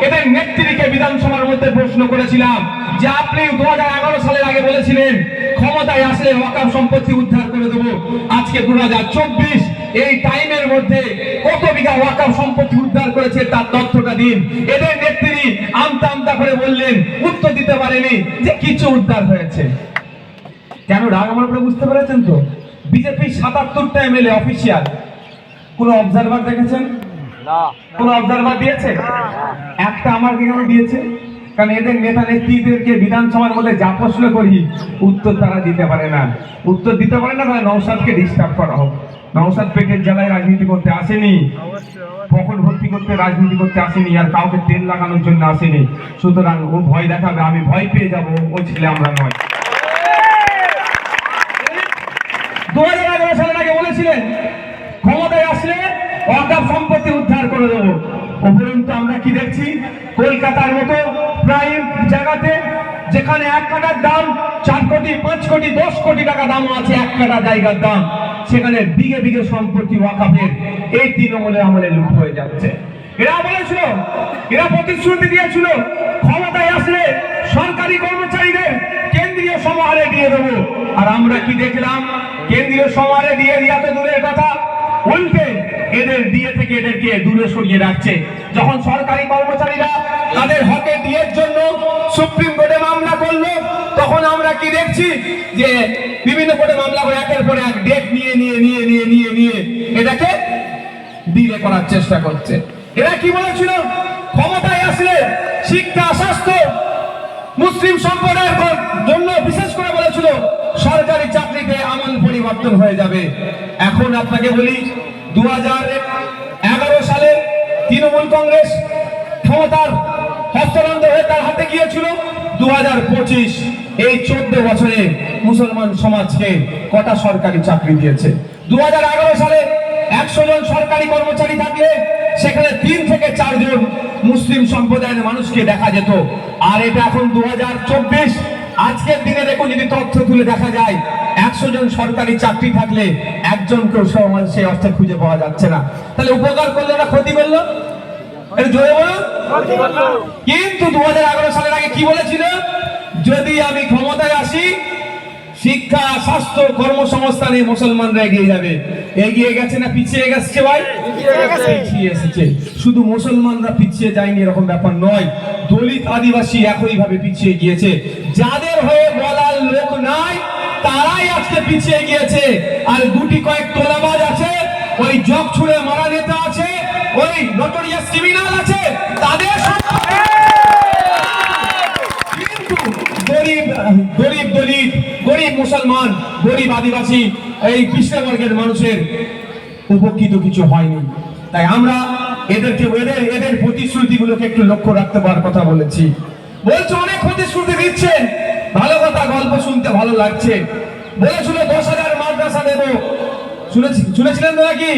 এদের নেত্রীকে বিধানসভার মধ্যে প্রশ্ন করেছিলাম যে আপনি 2011 সালের আগে বলেছিলেন ক্ষমতায় আসলে ওয়াকফ সম্পত্তি উদ্ধার করে দেব। আজকে 2024, এই টাইমের মধ্যে কত বিঘা ওয়াকফ সম্পত্তি উদ্ধার করেছে তার তথ্যটা দিন। এদের নেত্রী আমতা আমতা করে বললেন, উত্তর দিতে পারেনি যে কিছু উদ্ধার হয়েছে। কেন রাগ আমার উপরে বুঝতে পেরেছেন তো? বিজেপি 77টা এমএলএ অফিসিয়াল, কোন অবজারভার দেখেছেন? না। কোন অবজারভার দিয়েছে? একটা আমার কেন দিয়েছে? কারণ এদের নেতা নেত্রীদেরকে বিধানসভার মধ্যে যা প্রশ্ন করি উত্তর তারা দিতে পারে না। উত্তর দিতে পারে না, তাহলে নওশাদকে ডিস্টার্ব করা হোক। নওশাদ পেটের জ্বালায় রাজনীতি করতে আসেনি, পকেট ভর্তি করতে রাজনীতি করতে আসেনি, আর কাউকে তেল লাগানোর জন্য আসেনি। সুতরাং ও ভয় দেখাবে, আমি ভয় পেয়ে যাবো, ও ছেলে আমরা নয়। 2011 সালের আগে বলেছিলেন ক্ষমতায় আসলে ওয়াকফ সম্পত্তি উদ্ধার করে দেবো। উপরন্তু আমরা কি দেখছি? কলকাতার মতো প্রায় জায়গাতে যেখানে এক কাঠার দাম 4 কোটি, 5 কোটি, 10 কোটি টাকা দামও আছে এক কাঠা জায়গার দাম, সেখানে বিঘে বিঘে সম্পত্তি ওয়াকফের এই তৃণমূলের আমলে লুট হয়ে যাচ্ছে। এরা বলেছিল, এরা প্রতিশ্রুতি দিয়েছিল ক্ষমতায় আসলে সরকারি কর্মচারীদের কেন্দ্রীয় সমাহারে দিয়ে দেবো। আর আমরা কি দেখলাম? কেন্দ্রীয় সমাহারে দিয়ে তো দূরের কথা, উল্টে এদের দিয়ে থেকে এদেরকে দূরে সরিয়ে রাখছে। যখন সরকারি কর্মচারীরা তাদের হকের ডিএর জন্য সুপ্রিম কোর্টে মামলা করলো, তখন আমরা কি দেখছি যে বিভিন্ন কোর্টে মামলা করে একের পর এক ডেট নিয়ে এটাকে ডিলে করার চেষ্টা করছে। এরা কি বলেছিল? ক্ষমতায় আসলে শিক্ষা, স্বাস্থ্য, মুসলিম সম্প্রদায়ের জন্য বিশেষ করে বলেছিল সরকারি চাকরিতে আমল পরিবর্তন হয়ে যাবে। এখন আপনাকে বলি, 2011 সালে তৃণমূল কংগ্রেস ক্ষমতার হস্তান্তর হয়ে তার হাতে গিয়েছিল। 2025 এই 14 বছরে মুসলমান সমাজকে কটা সরকারি চাকরি দিয়েছে? 2011 সালে 100 জন সরকারি কর্মচারী থাকলে সেখানে 3 থেকে 4 জন মুসলিম সম্প্রদায়ের মানুষকে দেখা যেত। আর এটা এখন 2024, আজকের দিনে দেখুন, যদি তথ্য তুলে দেখা যায় 100 জন সরকারি চাকরি থাকলে একজনকেও সেই অর্থে খুঁজে পাওয়া যাচ্ছে না। তাহলে উপকার করলো না ক্ষতি করলো? জোরে বলুন। কিন্তু 2011 সালের আগে কি বলেছিল? যদি আমি ক্ষমতায় আসি, শিক্ষা, স্বাস্থ্য, কর্মসংস্থানে মুসলমানরা এগিয়ে যাবে। এগিয়ে গেছে না পিছিয়ে গেছে ভাই? পিছিয়ে এসেছে। শুধু মুসলমানরা পিছিয়ে যায়নি এরকম ব্যাপার নয়, দলিত আদিবাসী একইভাবে পিছিয়ে গিয়েছে। যাদের হয়ে বলার লোক নাই তারাই আজকে পিছিয়ে গিয়েছে। আর গুটি কয়েক তোলাবাজ আছে, ওই জগ ছুড়ে মারা নেতা আছে, ওই নটোরিয়াস ক্রিমিনাল আছে, তাদের গরিব দলিত, গরিব মুসলমান, গরিব আদিবাসী, এই পিছড়া বর্গের মানুষের উপকৃত কিছু হয়নি। তাই আমরা এদেরকে এদের প্রতিশ্রুতিগুলোকে একটু লক্ষ্য রাখতে পারার কথা বলেছি। বলছে অনেক প্রতিশ্রুতি দিচ্ছেন, ভালো কথা, গল্প শুনতে ভালো লাগছে। বলেছিল 10,000 মাদ্রাসা দেব, শুনেছিলেন তো নাকি?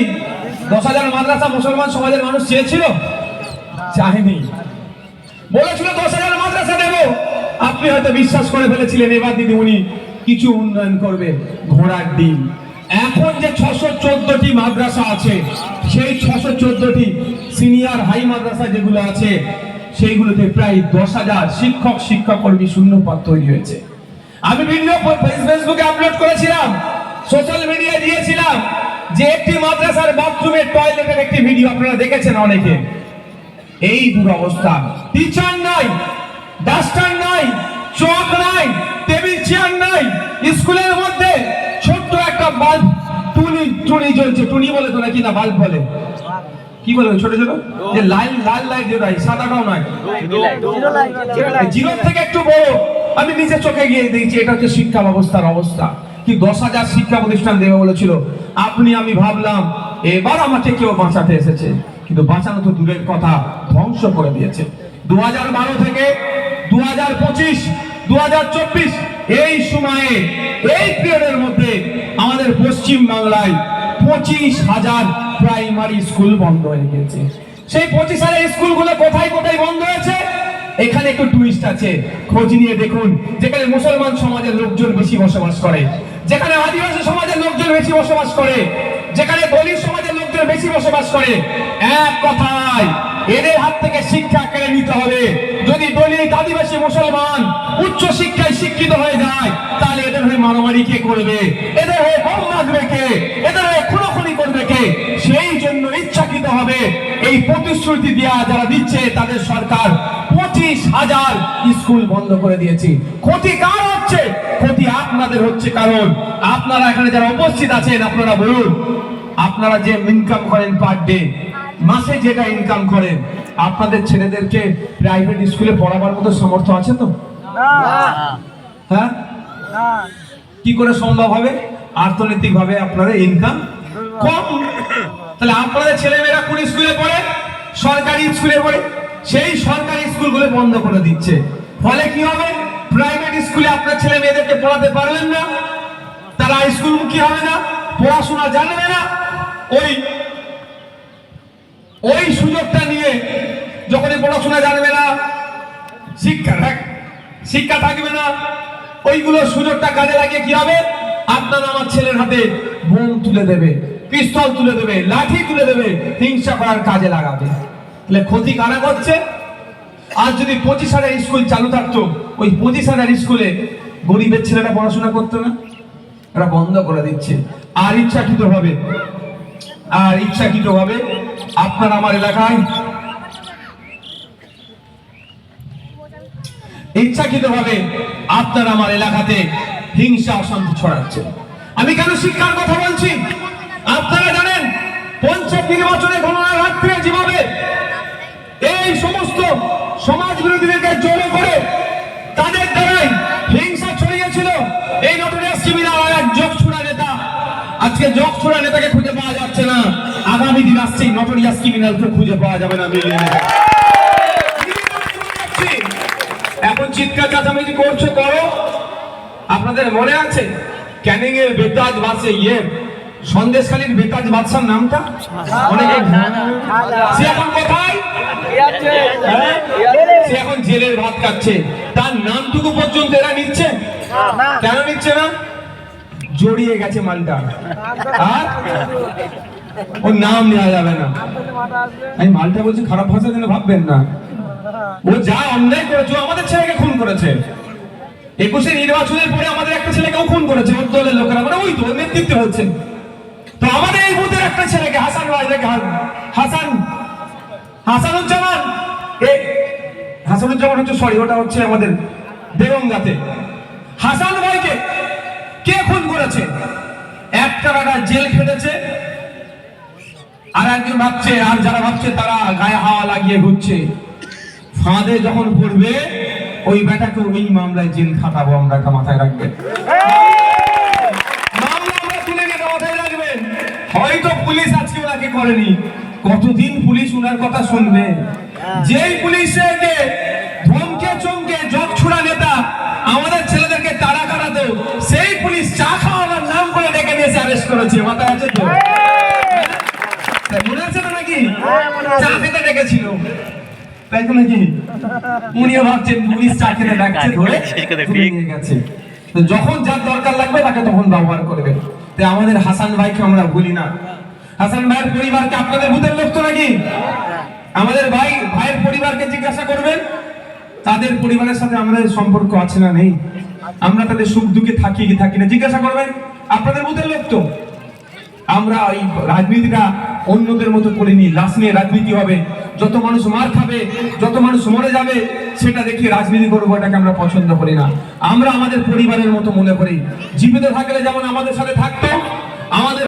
10,000 মাদ্রাসা মুসলমান সমাজের মানুষ চেয়েছিল? চায়নি। বলেছিল 10,000 মাদ্রাসা দেব, আপনি হয়তো বিশ্বাস করে ফেলেছিলেন এবার দিদিমণি কিছু উন্নয়ন করবে। ঘোড়ার ডিম। এখন যে 614টি মাদ্রাসা আছে, সেই 614টি সিনিয়র হাই মাদ্রাসা যেগুলো আছে, সেইগুলোতে প্রায় 10,000 শিক্ষক শিক্ষাকর্মী শূন্যপদ তৈরি হয়েছে। আমি ভিডিও ফেসবুকে আপলোড করেছিলাম, সোশ্যাল মিডিয়ায় দিয়েছিলাম যে একটি মাদ্রাসার বাথরুমের টয়লেটের একটি ভিডিও আপনারা দেখেছেন অনেকে। এই দুরবস্থা, টিচার নাই, ডাস্টার নাই, চক নাই, টেবিল চেয়ার নাই, স্কুলের মধ্যে ছোট্ট একটা বাল্ব টুনি জ্বলছে। টুনি বলে তো নাকি? না, বাল্ব বলে। কি বলে? ছোট ছোট যে লাল লাইট যেটা, সাদাটাও নয়, জিরো থেকে একটু বড়। আমি নিজে চোখে গিয়ে দেখছি এটা হচ্ছে শিক্ষা ব্যবস্থার অবস্থা। কি 10,000 শিক্ষা প্রতিষ্ঠান দেবে বলেছিল। আমি ভাবলাম এবার আমাকে কেউ বাঁচাতে এসেছে, কিন্তু বাঁচানো তো দূরের কথা, ধ্বংস করে দিয়েছে। 2012 থেকে 2025, 2024 এই সময়ে, এই পিরিয়ডের মধ্যে আমাদের পশ্চিম বাংলায় 25,000 প্রাইমারি স্কুল বন্ধ হয়ে গেছে। সেই 25,000 স্কুলগুলো কোথায় কোথায় বন্ধ হয়েছে? এখানে একটু টুইস্ট আছে, খোঁজ নিয়ে দেখুন। যেখানে মুসলমান সমাজের লোকজন বেশি বসবাস করে, যেখানে আদিবাসী সমাজের লোকজন বেশি বসবাস করে, যেখানে দলিত সমাজের লোকজন বেশি বসবাস করে, এক কথায় এদের হাত থেকে শিক্ষা কেড়ে নিতে হবে। যদি দলিত আদিবাসী মুসলমান উচ্চ শিক্ষায় শিক্ষিত হয়ে যায়, তাহলে এদের হয়ে মারামারি কে করবে, এদের হয়ে বোম মারবে কে, এদের হয়ে খুনোখুনি করবে কে? সেই জন্য ইচ্ছাকৃত হবে এই প্রতিশ্রুতি দেওয়া যারা দিচ্ছে তাদের সরকার 25,000 স্কুল বন্ধ করে দিয়েছে। ক্ষতি কার হচ্ছে? ক্ষতি আপনাদের হচ্ছে। কারণ আপনারা এখানে যারা উপস্থিত আছেন, আপনারা বলুন, আপনারা যে ইনকাম করেন পার ডে, মাসে যেটা ইনকাম করেন, আপনাদের ছেলেদেরকে প্রাইভেট স্কুলে পড়াবার মতো সামর্থ্য আছে তো? হ্যাঁ, কি করে সম্ভব হবে? অর্থনৈতিক ভাবে আপনাদের ইনকাম কম। তাহলে আপনাদের ছেলেমেয়েরা কোন স্কুলে পড়ে? সরকারি স্কুলে পড়ে। সেই সরকারি স্কুলগুলো বন্ধ করে দিচ্ছে। ফলে কি হবে? প্রাইভেট স্কুলে আপনার ছেলে মেয়েদেরকে পড়াতে পারবেন না, তারা স্কুলমুখী হবে না, পড়াশোনা জানবে না। ওই সুযোগটা নিয়ে যখনই পড়াশোনা জানবে না, শিক্ষা থাকবে না, ওইগুলো সুযোগটা কাজে লাগিয়ে কি হবে? আপনার আমার ছেলের হাতে বোম তুলে দেবে, পিস্তল তুলে দেবে, লাঠি তুলে দেবে, হিংসা করার কাজে লাগাবে। তাহলে ক্ষতি কারা করছে? আর যদি 25,000 স্কুল চালু থাকতো, ওই 25,000 স্কুলে গরিবের ছেলেরা পড়াশোনা করতো না? এরা বন্ধ করে দিচ্ছে। আর ইচ্ছাকৃত ভাবে আপনার আমার এলাকায় আপনার আমার এলাকাতে হিংসা অশান্তি ছড়াচ্ছে। আমি কেন শিক্ষার কথা বলছি? আপনারা জানেন পঞ্চায়েত নির্বাচনে গণনার রাত্রে যেভাবে এই সমস্ত সমাজ বিরোধীদেরকে জড়ো করে তাদের দ্বারাই হিংসা ছড়িয়েছিল। এই নটোরিয়াস ক্রিমিনাল আর এক জগছুড়া নেতা, আজকে জগছুড়া নেতাকে খুঁজে পাওয়া যাচ্ছে না। আগামী দিন আসছে নটোরিয়াস ক্রিমিনালকে খুঁজে পাওয়া যাবে না। এখন চিৎকার চেঁচামেচি করছো, করো। আপনাদের মনে আছে ক্যানিং এর বেতাজ বাদশা, সন্দেশখালীর বেতাজ বাদশার নামটা? অনেকে সে এখন কোথায়? সে এখন জেলের ভাত খাচ্ছে। তার নামটুকু পর্যন্ত এরা নিচ্ছে। কেন নিচ্ছে না? জড়িয়ে গেছে মালটা, আর ওর নাম নেওয়া যাবে না। আমি মালটা বলছি খারাপ ভাষা যেন ভাববেন না। ও যা অন্যায় করেছে, আমাদের ছেলেকে খুন করেছে। 21 নির্বাচনের পরে আমাদের একটা ছেলেকেও খুন করেছে ওর দলের লোকেরা, মানে ওই তো নেতৃত্ব হচ্ছে। তো আমাদের এই বুথের একটা ছেলেকে হাসানুজ্জামান হচ্ছে, সরি ওটা হচ্ছে আমাদের বেগমগাতে। হাসান ভাইকে কে খুন করেছে? একটা টাকা জেল খেটেছে, আর একজন ভাবছে, আর যারা ভাবছে তারা গায়ে হাওয়া লাগিয়ে ঘুরছে। ফাঁদে যখন পড়বে ওই বেটাকে ওই মামলায় জেল খাটাবো আমরা, একটা মাথায় রাখবেন। মামলা আমরা তুলে নিয়ে মাথায় রাখবেন। হয়তো পুলিশ আজকে ওনাকে করেনি, কতদিন পুলিশ ওনার কথা শুনবে? যেই পুলিশকে ধমকে চমকে জগছুড়া নেতা আমাদের ছেলেদেরকে তাড়া কাটাতো, সেই পুলিশ চা খাওয়ার নাম করে ডেকে নিয়ে অ্যারেস্ট করেছে। মাথায় আছে তো? মনে আছে তো নাকি? চা খেতে ডেকেছিল, তাই তো নাকি? উনিও ভাবছেন পুলিশ চা খেতে ডাকছে, ধরে নিয়ে গেছে। যখন যার দরকার লাগবে তাকে তখন ব্যবহার করবে। তাই আমাদের হাসান ভাইকে আমরা ভুলি না। হাসান ভাইয়ের পরিবারকে আপনাদের বুথের লোক তো নাকি? আমাদের ভাইয়ের পরিবারকে জিজ্ঞাসা করবেন, তাদের পরিবারের সাথে আমাদের সম্পর্ক আছে না নেই, আমরা তাদের সুখ দুঃখে থাকি কি থাকি না জিজ্ঞাসা করবেন। আপনাদের বুথের লোক তো। আমরা এই রাজনীতিটা অন্যদের মতো করিনি। লাশ নিয়ে রাজনীতি হবে, যত মানুষ মার খাবে, যত মানুষ মরে যাবে, সেটা দেখে রাজনীতি করবো, এটাকে আমরা পছন্দ করি না। আমরা আমাদের পরিবারের মতো মনে করি। জীবিত থাকলে যেমন আমাদের সাথে থাকতো, আমাদের